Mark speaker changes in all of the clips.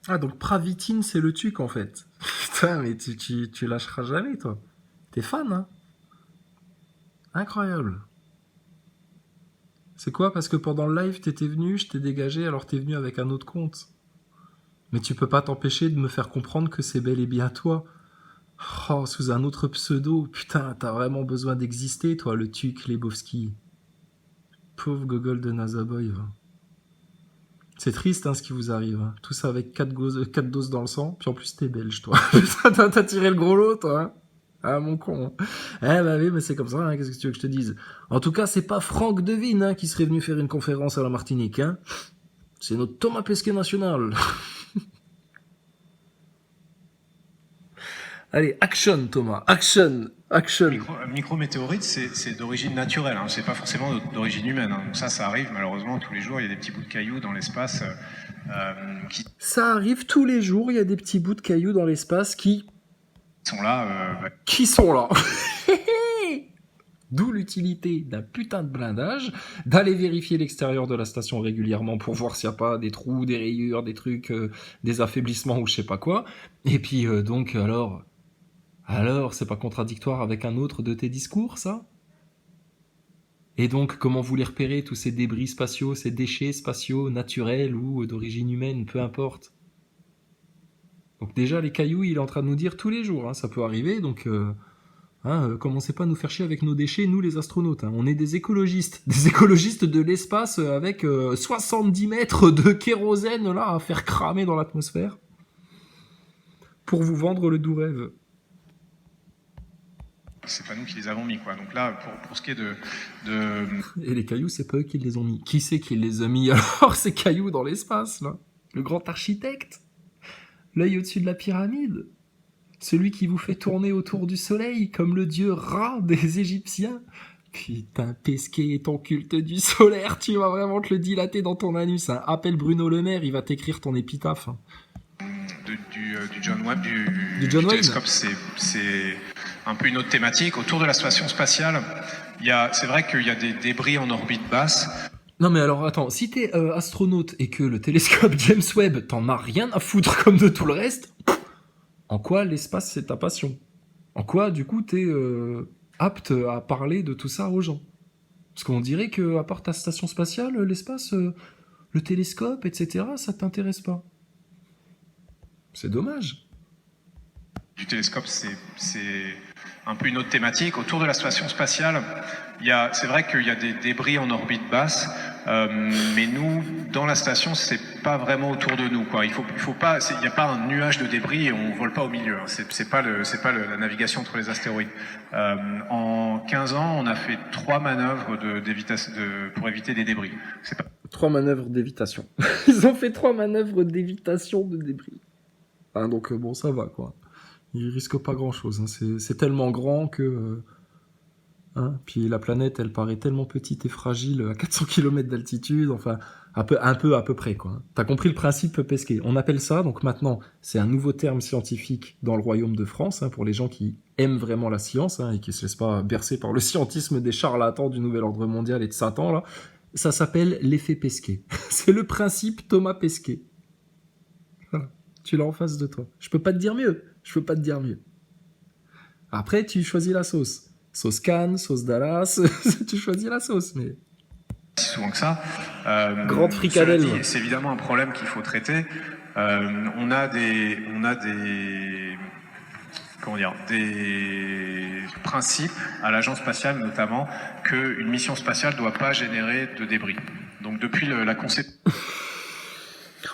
Speaker 1: Ah, donc Pravitine, c'est le tuc, en fait. Putain, mais tu lâcheras jamais, toi. T'es fan, hein? Incroyable. C'est quoi? Parce que pendant le live, t'étais venu, je t'ai dégagé, alors t'es venu avec un autre compte. Mais tu peux pas t'empêcher de me faire comprendre que c'est bel et bien toi. Oh, sous un autre pseudo. Putain, t'as vraiment besoin d'exister, toi, le tuc Lebowski. Pauvre gogol de Nazaboy, va. C'est triste, hein, ce qui vous arrive, hein. Tout ça avec 4 doses dans le sang, puis en plus t'es belge, toi. Putain, t'as tiré le gros lot, toi, hein. Ah, mon con. Eh bah oui, mais c'est comme ça, hein, qu'est-ce que tu veux que je te dise? En tout cas, c'est pas Franck Devine, hein, qui serait venu faire une conférence à la Martinique, hein. C'est notre Thomas Pesquet national. Allez, action, Thomas, action, action.
Speaker 2: Micrométéorite, c'est d'origine naturelle, hein. C'est pas forcément d'origine humaine, hein. Donc ça arrive malheureusement tous les jours. Il y a des petits bouts de cailloux dans l'espace qui
Speaker 1: Ça arrive tous les jours, il y a des petits bouts de cailloux dans l'espace
Speaker 2: sont là.
Speaker 1: qui sont là. D'où l'utilité d'un putain de blindage, d'aller vérifier l'extérieur de la station régulièrement pour voir s'il n'y a pas des trous, des rayures, des trucs, des affaiblissements ou je sais pas quoi. Et puis donc alors c'est pas contradictoire avec un autre de tes discours, ça? Et donc comment vous les repérez, tous ces débris spatiaux, ces déchets spatiaux, naturels ou d'origine humaine, peu importe. Donc déjà les cailloux, il est en train de nous dire tous les jours, hein, ça peut arriver, donc commencez pas à nous faire chier avec nos déchets, nous les astronautes. Hein. On est des écologistes de l'espace avec 70 mètres de kérosène là à faire cramer dans l'atmosphère pour vous vendre le doux rêve.
Speaker 2: C'est pas nous qui les avons mis, quoi. Donc là, pour ce qui est de...
Speaker 1: Et les cailloux, c'est pas eux qui les ont mis. Qui c'est qui les a mis alors ces cailloux dans l'espace là? Le grand architecte? L'œil au-dessus de la pyramide? Celui qui vous fait tourner autour du soleil comme le dieu Ra des Égyptiens? Putain, Pesquet et ton culte du solaire, tu vas vraiment te le dilater dans ton anus. Hein. Appelle Bruno Le Maire, il va t'écrire ton épitaphe. Hein.
Speaker 2: Du John Webb,
Speaker 1: Du John
Speaker 2: du
Speaker 1: Wayne.
Speaker 2: télescope, c'est un peu une autre thématique. Autour de la station spatiale, c'est vrai qu'il y a des débris en orbite basse.
Speaker 1: Non mais alors attends, si t'es astronaute et que le télescope James Webb t'en as rien à foutre comme de tout le reste, en quoi l'espace c'est ta passion? En quoi du coup t'es apte à parler de tout ça aux gens? Parce qu'on dirait que à part ta station spatiale, l'espace, le télescope, etc., ça t'intéresse pas. C'est dommage.
Speaker 2: Du télescope, c'est un peu une autre thématique. Autour de la station spatiale, c'est vrai qu'il y a des débris en orbite basse, mais nous, dans la station, c'est pas vraiment autour de nous, quoi. Il n'y a pas un nuage de débris et on vole pas au milieu. Hein. C'est pas la navigation entre les astéroïdes. En 15 ans, on a fait 3 manœuvres pour éviter des débris. C'est pas...
Speaker 1: 3 manœuvres d'évitation. Ils ont fait 3 manœuvres d'évitation de débris. Hein, donc bon, ça va, quoi. Ils risquent pas grand-chose. Hein. C'est tellement grand que... Hein, puis la planète, elle paraît tellement petite et fragile à 400 km d'altitude, enfin, un peu à peu près, quoi. T'as compris le principe Pesquet. On appelle ça, donc maintenant, c'est un nouveau terme scientifique dans le royaume de France, hein, pour les gens qui aiment vraiment la science, hein, et qui se laissent pas bercer par le scientisme des charlatans du nouvel ordre mondial et de Satan, là. Ça s'appelle l'effet Pesquet. C'est le principe Thomas Pesquet. Voilà. Tu l'as en face de toi. Je peux pas te dire mieux. Après, tu choisis la sauce. Sauce Cannes, sauce Dallas, tu choisis la sauce, mais...
Speaker 2: Si souvent que ça.
Speaker 1: Grande fricadelle.
Speaker 2: C'est évidemment un problème qu'il faut traiter. On a des principes à l'agence spatiale notamment qu'une mission spatiale ne doit pas générer de débris. Donc depuis la conception...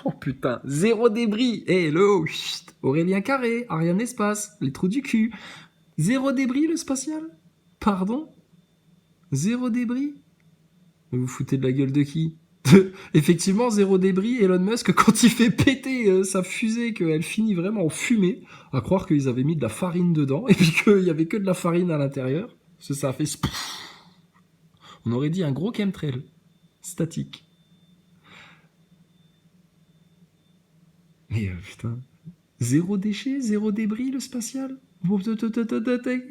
Speaker 1: Oh putain, zéro débris. Hello, chut. Aurélien Carré, Ariane Espace, les trous du cul. Zéro débris le spatial? Pardon? Zéro débris? Vous vous foutez de la gueule de qui? Effectivement, zéro débris, Elon Musk, quand il fait péter sa fusée, qu'elle finit vraiment en fumée, à croire qu'ils avaient mis de la farine dedans, et puis qu'il y avait que de la farine à l'intérieur, parce que ça a fait... On aurait dit un gros chemtrail, statique. Mais putain, zéro déchet, zéro débris le spatial?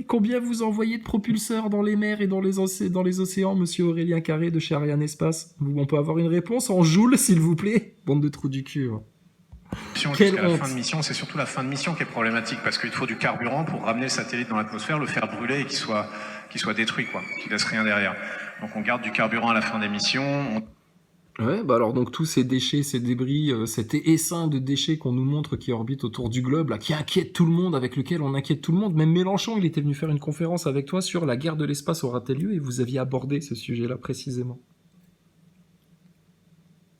Speaker 1: Combien vous envoyez de propulseurs dans les mers et dans les océans, monsieur Aurélien Carré de chez Ariane Espace? On peut avoir une réponse en joules, s'il vous plaît? Bande de trous du cul. Hein. Quelle
Speaker 2: jusqu'à la fin
Speaker 1: honte.
Speaker 2: de mission. C'est surtout la fin de mission qui est problématique parce qu'il faut du carburant pour ramener le satellite dans l'atmosphère, le faire brûler et qu'il soit détruit, quoi, qu'il laisse rien derrière. Donc on garde du carburant à la fin des missions.
Speaker 1: Ouais, bah alors donc tous ces déchets, ces débris, cet essaim de déchets qu'on nous montre qui orbite autour du globe, là, qui inquiète tout le monde, avec lequel on inquiète tout le monde. Même Mélenchon, il était venu faire une conférence avec toi sur la guerre de l'espace aura-t-elle lieu, et vous aviez abordé ce sujet-là précisément.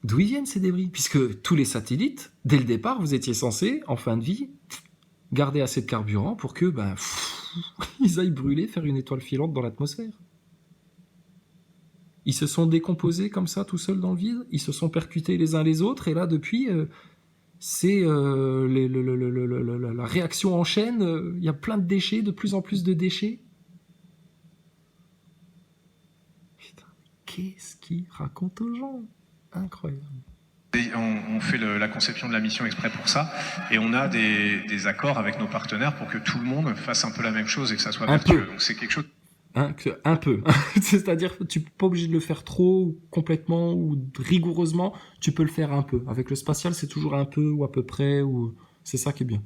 Speaker 1: D'où ils viennent ces débris? Puisque tous les satellites, dès le départ, vous étiez censés, en fin de vie, garder assez de carburant pour que, ils aillent brûler, faire une étoile filante dans l'atmosphère. Ils se sont décomposés comme ça, tout seuls dans le vide. Ils se sont percutés les uns les autres. Et là, depuis, c'est la réaction en chaîne. Il y a plein de déchets, de plus en plus de déchets. Putain, qu'est-ce qu'ils racontent aux gens? Incroyable.
Speaker 2: On fait la conception de la mission exprès pour ça, et on a des accords avec nos partenaires pour que tout le monde fasse un peu la même chose et que ça soit vertueux. Donc c'est quelque chose.
Speaker 1: Un peu. C'est-à-dire que tu n'es pas obligé de le faire trop, ou complètement, ou rigoureusement. Tu peux le faire un peu. Avec le spatial, c'est toujours un peu, ou à peu près, ou c'est ça qui est bien.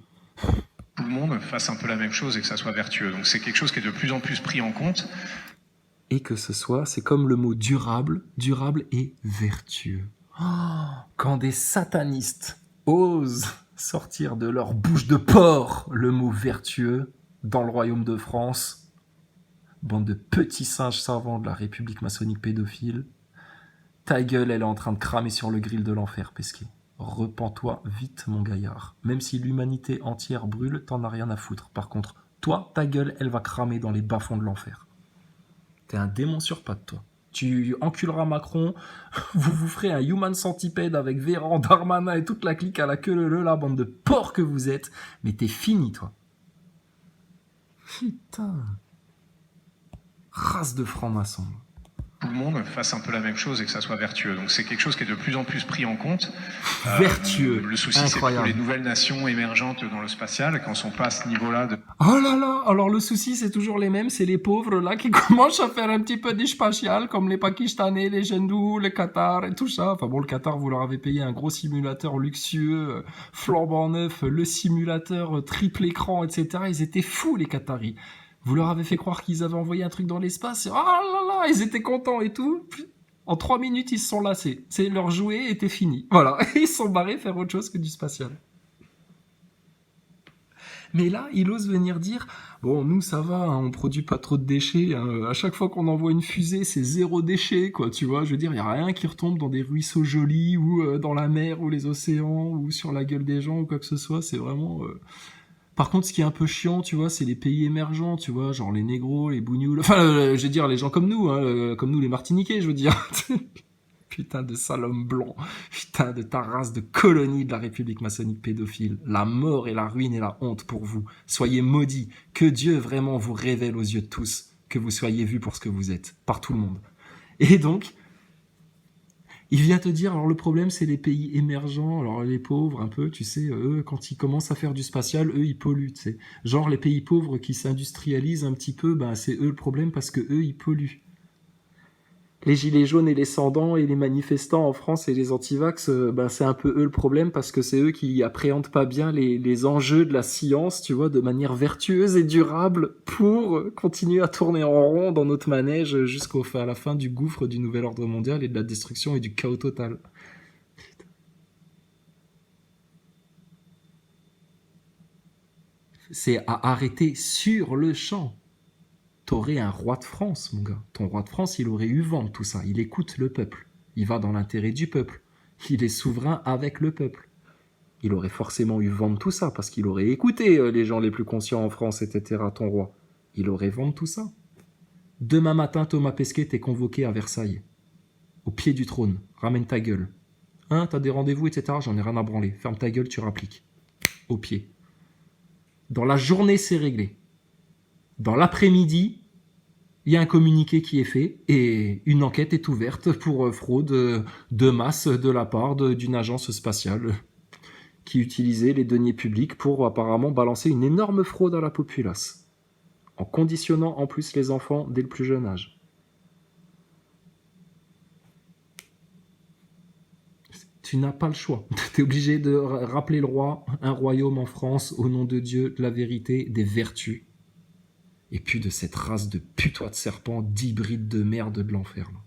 Speaker 2: Tout le monde fasse un peu la même chose et que ça soit vertueux. Donc c'est quelque chose qui est de plus en plus pris en compte.
Speaker 1: Et que ce soit, c'est comme le mot durable et vertueux. Oh, quand des satanistes osent sortir de leur bouche de porc le mot vertueux dans le royaume de France, bande de petits singes savants de la République maçonnique pédophile, ta gueule, elle est en train de cramer sur le grill de l'enfer, Pesquet. Repens-toi vite, mon gaillard. Même si l'humanité entière brûle, t'en as rien à foutre. Par contre, toi, ta gueule, elle va cramer dans les bas-fonds de l'enfer. T'es un démon sur pattes, toi. Tu enculeras Macron, vous ferez un human centipede avec Véran, Darmanin et toute la clique à la queue leu, la bande de porcs que vous êtes, mais t'es fini, toi. Putain. Race de francs-maçons.
Speaker 2: Tout le monde fasse un peu la même chose et que ça soit vertueux. Donc c'est quelque chose qui est de plus en plus pris en compte.
Speaker 1: Vertueux.
Speaker 2: Le souci, c'est plutôt les nouvelles nations émergentes dans le spatial, quand on sont pas à ce niveau-là de...
Speaker 1: Oh là là, alors le souci, c'est toujours les mêmes, c'est les pauvres là qui commencent à faire un petit peu du spatial, comme les Pakistanais, les Hindous, le Qatar et tout ça. Enfin bon, le Qatar, vous leur avez payé un gros simulateur luxueux, flambant neuf, le simulateur triple écran, etc. Ils étaient fous, les Qataris. Vous leur avez fait croire qu'ils avaient envoyé un truc dans l'espace, et oh là là, ils étaient contents et tout. En 3 minutes, ils se sont lassés. Leur jouet était fini. Voilà, ils se sont barrés faire autre chose que du spatial. Mais là, il ose venir dire, bon, nous, ça va, hein, on produit pas trop de déchets. Hein, à chaque fois qu'on envoie une fusée, c'est 0 déchet, quoi, tu vois. Je veux dire, il y a rien qui retombe dans des ruisseaux jolis, ou dans la mer, ou les océans, ou sur la gueule des gens, ou quoi que ce soit. C'est vraiment... Par contre, ce qui est un peu chiant, tu vois, c'est les pays émergents, tu vois, genre les négros, les bougnoules, enfin, je veux dire, les gens comme nous, les Martiniquais, je veux dire. Putain de sale homme blanc, putain de ta race de colonie de la République maçonnique pédophile. La mort et la ruine et la honte pour vous. Soyez maudits, que Dieu vraiment vous révèle aux yeux de tous, que vous soyez vus pour ce que vous êtes, par tout le monde. Et donc... il vient te dire, alors le problème c'est les pays émergents, alors les pauvres un peu, tu sais, eux quand ils commencent à faire du spatial, eux ils polluent, tu sais. Genre les pays pauvres qui s'industrialisent un petit peu, c'est eux le problème parce que eux ils polluent. Les gilets jaunes et les sans-dents et les manifestants en France et les antivax, c'est un peu eux le problème parce que c'est eux qui appréhendent pas bien les enjeux de la science, tu vois, de manière vertueuse et durable pour continuer à tourner en rond dans notre manège jusqu'à la fin du gouffre du nouvel ordre mondial et de la destruction et du chaos total. C'est à arrêter sur le champ. T'aurais un roi de France, mon gars. Ton roi de France, il aurait eu vent de tout ça. Il écoute le peuple. Il va dans l'intérêt du peuple. Il est souverain avec le peuple. Il aurait forcément eu vent de tout ça, parce qu'il aurait écouté les gens les plus conscients en France, etc., ton roi. Il aurait vent de tout ça. Demain matin, Thomas Pesquet, t'es convoqué à Versailles. Au pied du trône. Ramène ta gueule. Hein, t'as des rendez-vous, etc., j'en ai rien à branler. Ferme ta gueule, tu rappliques. Au pied. Dans la journée, c'est réglé. Dans l'après-midi, il y a un communiqué qui est fait et une enquête est ouverte pour fraude de masse de la part d'une agence spatiale qui utilisait les deniers publics pour apparemment balancer une énorme fraude à la populace, en conditionnant en plus les enfants dès le plus jeune âge. Tu n'as pas le choix. Tu es obligé de rappeler le roi, un royaume en France, au nom de Dieu, de la vérité, des vertus. Et puis de cette race de putois de serpents, d'hybrides de merde de l'enfer. Là.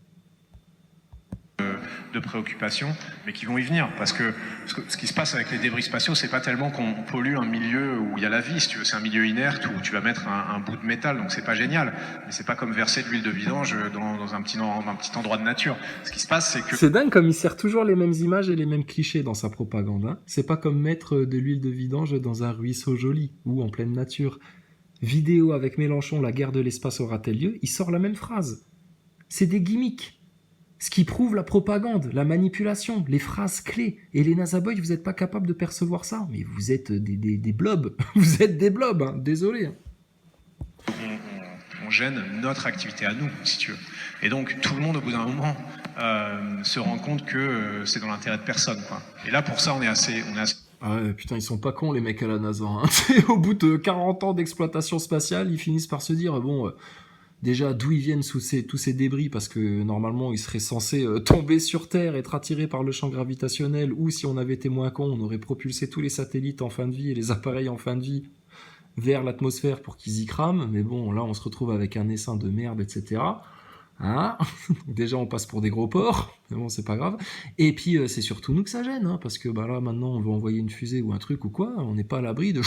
Speaker 2: De préoccupations, mais qui vont y venir. Parce que ce qui se passe avec les débris spatiaux, c'est pas tellement qu'on pollue un milieu où il y a la vie, si tu veux, c'est un milieu inerte où tu vas mettre un bout de métal, donc c'est pas génial. Mais c'est pas comme verser de l'huile de vidange dans un petit endroit de nature. Ce qui se passe, c'est que...
Speaker 1: C'est dingue comme il sert toujours les mêmes images et les mêmes clichés dans sa propagande. Hein. C'est pas comme mettre de l'huile de vidange dans un ruisseau joli ou en pleine nature. Vidéo avec Mélenchon, la guerre de l'espace aura-t-elle lieu ? Il sort la même phrase. C'est des gimmicks. Ce qui prouve la propagande, la manipulation, les phrases clés. Et les Nazaboys, vous n'êtes pas capable de percevoir ça. Mais vous êtes des blobs. Vous êtes des blobs, hein. Désolé.
Speaker 2: On gêne notre activité à nous, si tu veux. Et donc, tout le monde, au bout d'un moment, se rend compte que c'est dans l'intérêt de personne, quoi. Et là, pour ça, on est assez...
Speaker 1: Ah ouais, putain, ils sont pas cons, les mecs à la NASA. Hein. Au bout de 40 ans d'exploitation spatiale, ils finissent par se dire, bon... Déjà, d'où ils viennent tous ces débris, parce que normalement, ils seraient censés tomber sur Terre, être attirés par le champ gravitationnel, ou si on avait été moins con, on aurait propulsé tous les satellites en fin de vie et les appareils en fin de vie vers l'atmosphère pour qu'ils y crament. Mais bon, là, on se retrouve avec un essaim de merde, etc. Hein. Déjà, on passe pour des gros porcs, mais bon, c'est pas grave. Et puis, c'est surtout nous que ça gêne, hein, parce que bah là, maintenant, on veut envoyer une fusée ou un truc ou quoi, on n'est pas à l'abri de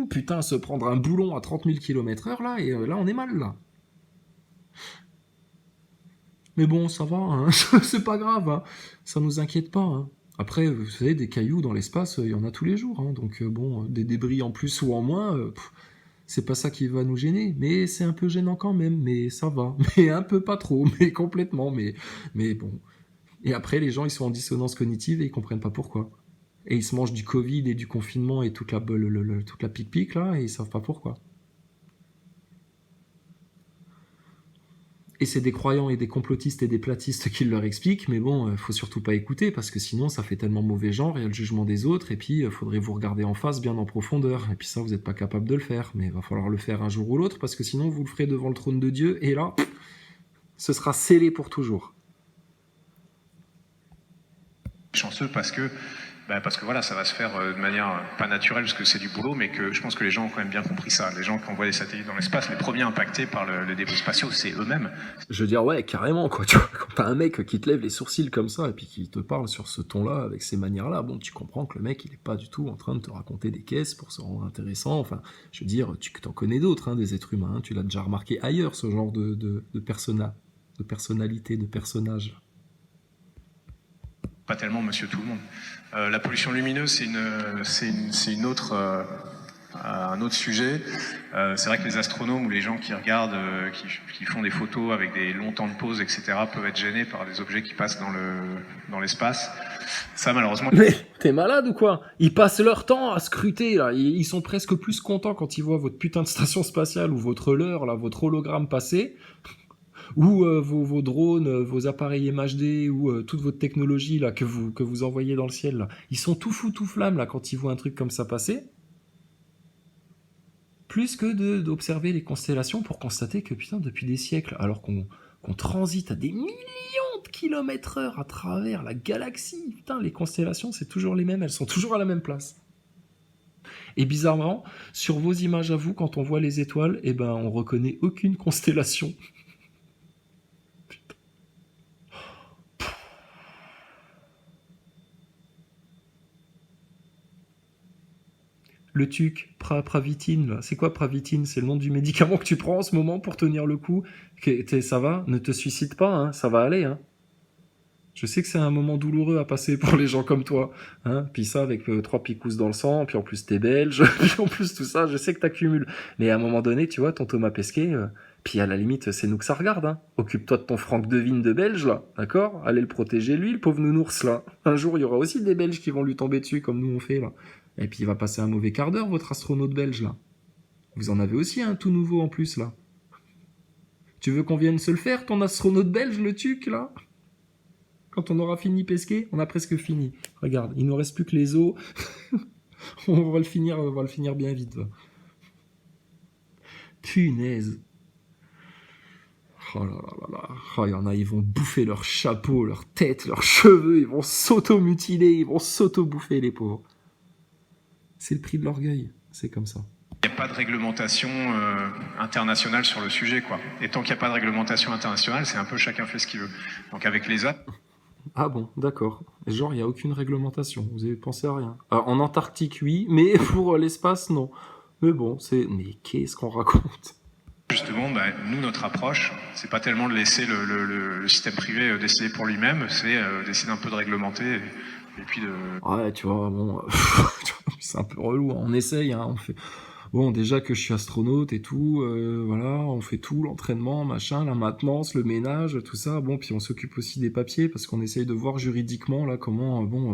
Speaker 1: putain, se prendre un boulon à 30 000 km/h, là, et là, on est mal, là. Mais bon, ça va, hein. C'est pas grave, hein. Ça nous inquiète pas. Hein. Après, vous savez, des cailloux dans l'espace, il y en a tous les jours. Hein. Donc bon, des débris en plus ou en moins, c'est pas ça qui va nous gêner. Mais c'est un peu gênant quand même, mais ça va. Mais un peu pas trop, mais complètement, mais bon. Et après, les gens, ils sont en dissonance cognitive et ils comprennent pas pourquoi. Et ils se mangent du Covid et du confinement et toute la pique-pique, là, et ils savent pas pourquoi. Et c'est des croyants et des complotistes et des platistes qui leur expliquent, mais bon, faut surtout pas écouter, parce que sinon ça fait tellement mauvais genre, il y a le jugement des autres, et puis faudrait vous regarder en face bien en profondeur, et puis ça vous n'êtes pas capable de le faire, mais il va falloir le faire un jour ou l'autre, parce que sinon vous le ferez devant le trône de Dieu, et là, ce sera scellé pour toujours.
Speaker 2: Chanceux parce que voilà, ça va se faire de manière pas naturelle parce que c'est du boulot, mais que je pense que les gens ont quand même bien compris ça. Les gens qui envoient des satellites dans l'espace, les premiers impactés par les débris spatiaux, c'est eux-mêmes.
Speaker 1: Je veux dire, ouais, carrément, quoi. Tu vois, quand t'as un mec qui te lève les sourcils comme ça et puis qui te parle sur ce ton-là, avec ces manières-là, bon, tu comprends que le mec, il est pas du tout en train de te raconter des caisses pour se rendre intéressant. Enfin, je veux dire, tu t'en connais d'autres, hein, des êtres humains. Hein. Tu l'as déjà remarqué ailleurs, ce genre de personnalité, de personnage.
Speaker 2: Pas tellement monsieur tout le monde. La pollution lumineuse, c'est un autre sujet. C'est vrai que les astronomes ou les gens qui regardent, qui font des photos avec des longs temps de pause, etc., peuvent être gênés par des objets qui passent dans l'espace. Ça, malheureusement...
Speaker 1: Mais t'es malade ou quoi ? Ils passent leur temps à scruter, là. Ils sont presque plus contents quand ils voient votre putain de station spatiale ou votre leurre, là, votre hologramme passer... ou vos drones, vos appareils MHD, ou toute votre technologie là que vous envoyez dans le ciel, là. Ils sont tout fous, tout flammes là, quand ils voient un truc comme ça passer, plus que d'observer les constellations pour constater que, putain, depuis des siècles, alors qu'on transite à des millions de kilomètres heure à travers la galaxie, putain, les constellations, c'est toujours les mêmes, elles sont toujours à la même place. Et bizarrement, sur vos images à vous, quand on voit les étoiles, eh ben, on reconnaît aucune constellation. Le TUC, Pravitine, là. C'est quoi Pravitine ? C'est le nom du médicament que tu prends en ce moment pour tenir le coup. Ça va ? Ne te suicide pas, hein. Ça va aller, hein. Je sais que c'est un moment douloureux à passer pour les gens comme toi, hein. Puis ça, avec 3 picousses dans le sang, puis en plus t'es belge, puis en plus tout ça, je sais que t'accumules. Mais à un moment donné, tu vois, ton Thomas Pesquet, puis à la limite, c'est nous que ça regarde, hein. Occupe-toi de ton Franck Devine de Belge, là, d'accord ? Allez le protéger, lui, le pauvre nounours, là. Un jour, il y aura aussi des Belges qui vont lui tomber dessus, comme nous on fait, là. Et puis il va passer un mauvais quart d'heure, votre astronaute belge, là. Vous en avez aussi un tout nouveau en plus, là. Tu veux qu'on vienne se le faire, ton astronaute belge, le TUC, là ? Quand on aura fini Pesquet, on a presque fini. Regarde, il nous reste plus que les os. on va le finir bien vite. Va. Punaise. Oh là là là là. Oh, il y en a, ils vont bouffer leur chapeau, leur tête, leurs cheveux, ils vont s'auto-mutiler, ils vont s'auto-bouffer, les pauvres. C'est le prix de l'orgueil, c'est comme ça.
Speaker 2: Il n'y a pas de réglementation internationale sur le sujet, quoi. Et tant qu'il n'y a pas de réglementation internationale, c'est un peu chacun fait ce qu'il veut. Donc avec les autres,
Speaker 1: Ah bon, d'accord. Genre, il n'y a aucune réglementation, vous avez pensé à rien. Alors, en Antarctique, oui, mais pour l'espace, non. Mais bon, c'est... Mais qu'est-ce qu'on raconte?
Speaker 2: justement, bah, nous, notre approche, c'est pas tellement de laisser le système privé décider pour lui-même, c'est d'essayer d'un peu de réglementer et puis de...
Speaker 1: Ouais, tu vois, bon... c'est un peu relou, hein. On essaye, hein, on fait... Bon, déjà que je suis astronaute et tout, voilà, on fait tout, l'entraînement, machin, la maintenance, le ménage, tout ça. Bon, puis on s'occupe aussi des papiers parce qu'on essaye de voir juridiquement là comment, bon,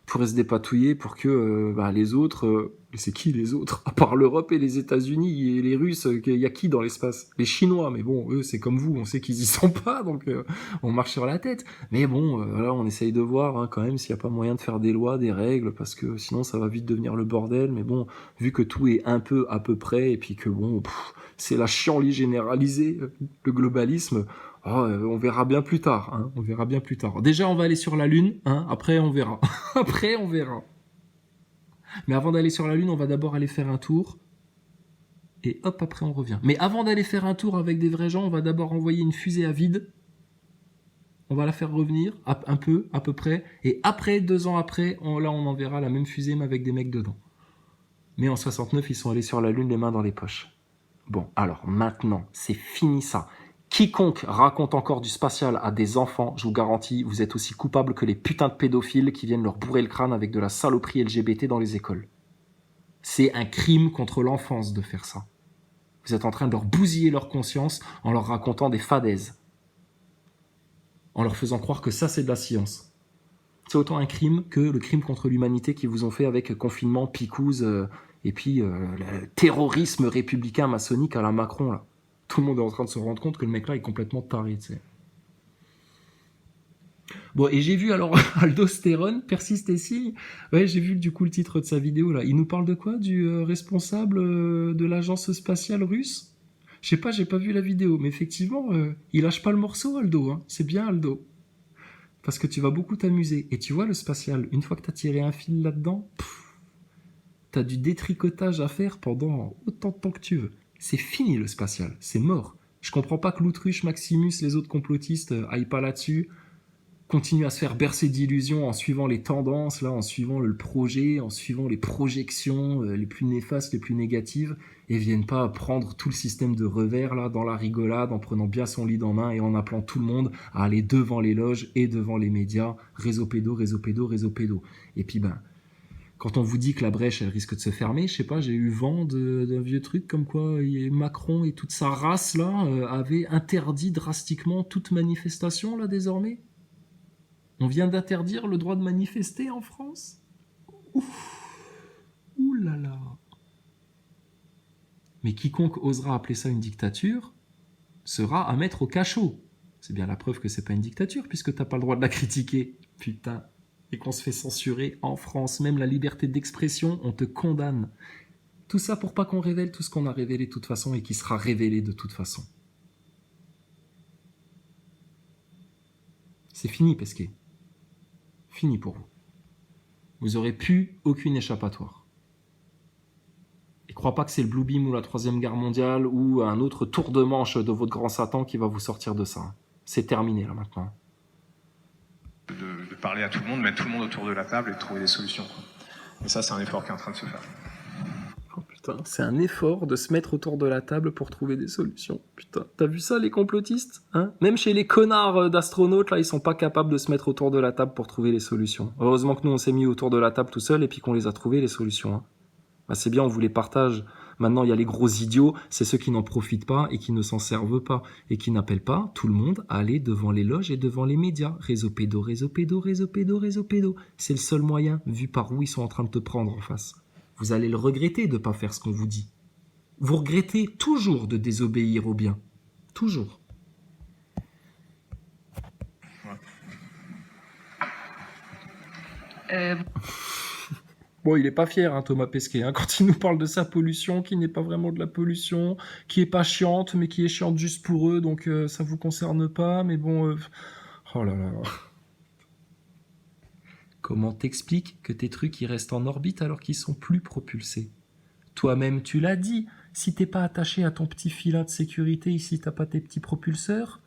Speaker 1: pourrait se dépatouiller pour que bah, les autres, c'est qui les autres? À part l'Europe et les États-Unis et les Russes, il y a qui dans l'espace? Les Chinois, mais bon, eux, c'est comme vous, on sait qu'ils y sont pas, donc on marche sur la tête. Mais bon, voilà, on essaye de voir hein, quand même s'il n'y a pas moyen de faire des lois, des règles, parce que sinon ça va vite devenir le bordel. Mais bon, vu que tout est un peu à peu près, et puis que bon, c'est la chienlit généralisée, le globalisme. Oh, on verra bien plus tard, hein, on verra bien plus tard. Déjà, on va aller sur la Lune, hein, après on verra. Après, on verra. Mais avant d'aller sur la Lune, on va d'abord aller faire un tour. Et hop, après, on revient. Mais avant d'aller faire un tour avec des vrais gens, on va d'abord envoyer une fusée à vide. On va la faire revenir, un peu, à peu près. Et après, 2 ans après, là, on enverra la même fusée, mais avec des mecs dedans. Mais en 69, ils sont allés sur la Lune les mains dans les poches. Bon, alors maintenant, c'est fini ça. Quiconque raconte encore du spatial à des enfants, je vous garantis, vous êtes aussi coupable que les putains de pédophiles qui viennent leur bourrer le crâne avec de la saloperie LGBT dans les écoles. C'est un crime contre l'enfance de faire ça. Vous êtes en train de leur bousiller leur conscience en leur racontant des fadaises. En leur faisant croire que ça, c'est de la science. C'est autant un crime que le crime contre l'humanité qu'ils vous ont fait avec confinement, picouse, et puis le terrorisme républicain maçonnique à la Macron, là. Tout le monde est en train de se rendre compte que le mec là est complètement taré, tu sais. Bon, et j'ai vu alors Aldostérone, persiste et signe. Ouais, j'ai vu du coup le titre de sa vidéo là. Il nous parle de quoi? Du responsable de l'agence spatiale russe? Je sais pas, j'ai pas vu la vidéo, mais effectivement, il lâche pas le morceau, Aldo, hein. C'est bien, Aldo. Parce que tu vas beaucoup t'amuser. Et tu vois, le spatial, une fois que t'as tiré un fil là-dedans, t'as du détricotage à faire pendant autant de temps que tu veux. C'est fini le spatial, c'est mort. Je comprends pas que l'autruche, Maximus, les autres complotistes aillent pas là-dessus, continuent à se faire bercer d'illusions en suivant les tendances, là, en suivant le projet, en suivant les projections les plus néfastes, les plus négatives, et viennent pas prendre tout le système de revers là dans la rigolade, en prenant bien son lead en main et en appelant tout le monde à aller devant les loges et devant les médias, réseau pédo, réseau pédo, réseau pédo. Et puis ben, quand on vous dit que la brèche, elle risque de se fermer, je sais pas, j'ai eu vent d'un vieux truc comme quoi Macron et toute sa race là avaient interdit drastiquement toute manifestation là désormais. On vient d'interdire le droit de manifester en France. Ouh là là. Mais quiconque osera appeler ça une dictature sera à mettre au cachot. C'est bien la preuve que c'est pas une dictature puisque t'as pas le droit de la critiquer. Putain. Et qu'on se fait censurer en France. Même la liberté d'expression, on te condamne. Tout ça pour pas qu'on révèle tout ce qu'on a révélé de toute façon et qui sera révélé de toute façon. C'est fini, Pesquet. Fini pour vous. Vous aurez plus aucune échappatoire. Et crois pas que c'est le Blue Beam ou la 3e Guerre mondiale ou un autre tour de manche de votre grand Satan qui va vous sortir de ça. C'est terminé là maintenant.
Speaker 2: De parler à tout le monde, mettre tout le monde autour de la table et de trouver des solutions, quoi. Et ça, c'est un effort qui est en train de se faire.
Speaker 1: Oh putain, c'est un effort de se mettre autour de la table pour trouver des solutions. Putain, t'as vu ça les complotistes, hein? Même chez les connards d'astronautes, là, ils sont pas capables de se mettre autour de la table pour trouver les solutions. Heureusement que nous, on s'est mis autour de la table tout seul et puis qu'on les a trouvées, les solutions, hein. Bah, c'est bien, on vous les partage. Maintenant, il y a les gros idiots, c'est ceux qui n'en profitent pas et qui ne s'en servent pas et qui n'appellent pas tout le monde à aller devant les loges et devant les médias. Réseau pédo, réseau pédo, réseau pédo, réseau pédo. C'est le seul moyen, vu par où ils sont en train de te prendre en face. Vous allez le regretter de ne pas faire ce qu'on vous dit. Vous regrettez toujours de désobéir au bien. Toujours. Bon, il est pas fier, hein, Thomas Pesquet, hein, quand il nous parle de sa pollution, qui n'est pas vraiment de la pollution, qui est pas chiante, mais qui est chiante juste pour eux, donc ça vous concerne pas, mais bon... Oh là là. Comment t'expliques que tes trucs ils restent en orbite alors qu'ils sont plus propulsés? Toi-même, tu l'as dit, si t'es pas attaché à ton petit filat de sécurité ici, t'as pas tes petits propulseurs,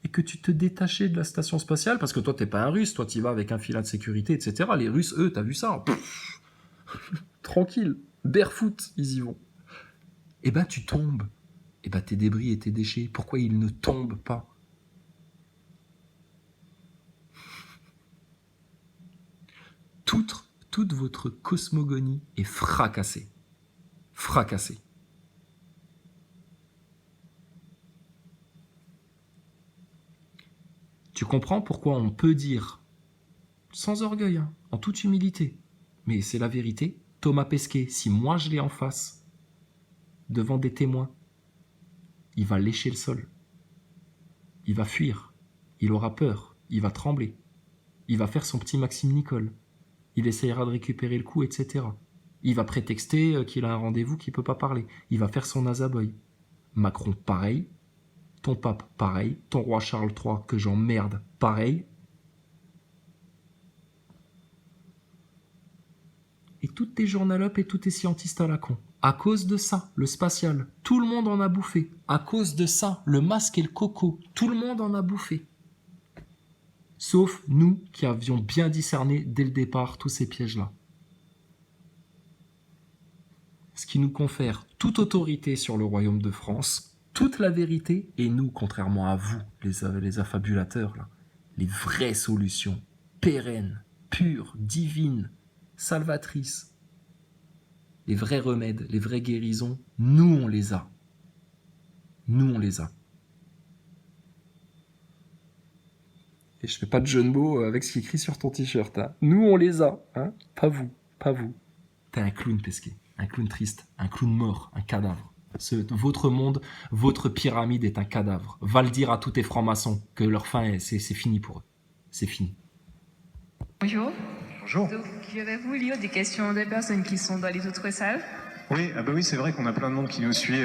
Speaker 1: et que tu te détachais de la station spatiale, parce que toi t'es pas un russe, toi t'y vas avec un filat de sécurité, etc. Les Russes, eux, t'as vu ça? Pff, tranquille, barefoot, ils y vont. Eh ben tu tombes. Eh ben tes débris et tes déchets, pourquoi ils ne tombent pas? Toute votre cosmogonie est fracassée. Fracassée. Tu comprends pourquoi on peut dire, sans orgueil, hein, en toute humilité, mais c'est la vérité, Thomas Pesquet, si moi je l'ai en face, devant des témoins, il va lécher le sol. Il va fuir. Il aura peur. Il va trembler. Il va faire son petit Maxime Nicole. Il essayera de récupérer le coup, etc. Il va prétexter qu'il a un rendez-vous qu'il ne peut pas parler. Il va faire son nazaboy. Macron, pareil. Ton pape, pareil. Ton roi Charles III, que j'emmerde, pareil. Et toutes tes journalopes et tous tes scientistes à la con. À cause de ça, le spatial, tout le monde en a bouffé. À cause de ça, le masque et le coco, tout le monde en a bouffé. Sauf nous qui avions bien discerné dès le départ tous ces pièges-là. Ce qui nous confère toute autorité sur le royaume de France, toute la vérité, et nous, contrairement à vous, les affabulateurs, là, les vraies solutions, pérennes, pures, divines, salvatrices, les vrais remèdes, les vraies guérisons, nous on les a. Nous on les a. Et je fais pas de jeu de mots avec ce qui est écrit sur ton t-shirt. Hein. Nous on les a, hein. Pas vous, pas vous. T'es un clown Pesquet, un clown triste, un clown mort, un cadavre. Votre monde, votre pyramide est un cadavre. Va le dire à tous tes francs-maçons que leur fin, c'est fini pour eux. C'est fini.
Speaker 3: Bonjour.
Speaker 2: Bonjour.
Speaker 3: Donc, je vais vous lire des questions des personnes qui sont dans les autres salles.
Speaker 2: Oui, ah bah oui, c'est vrai qu'on a plein de monde qui nous suit.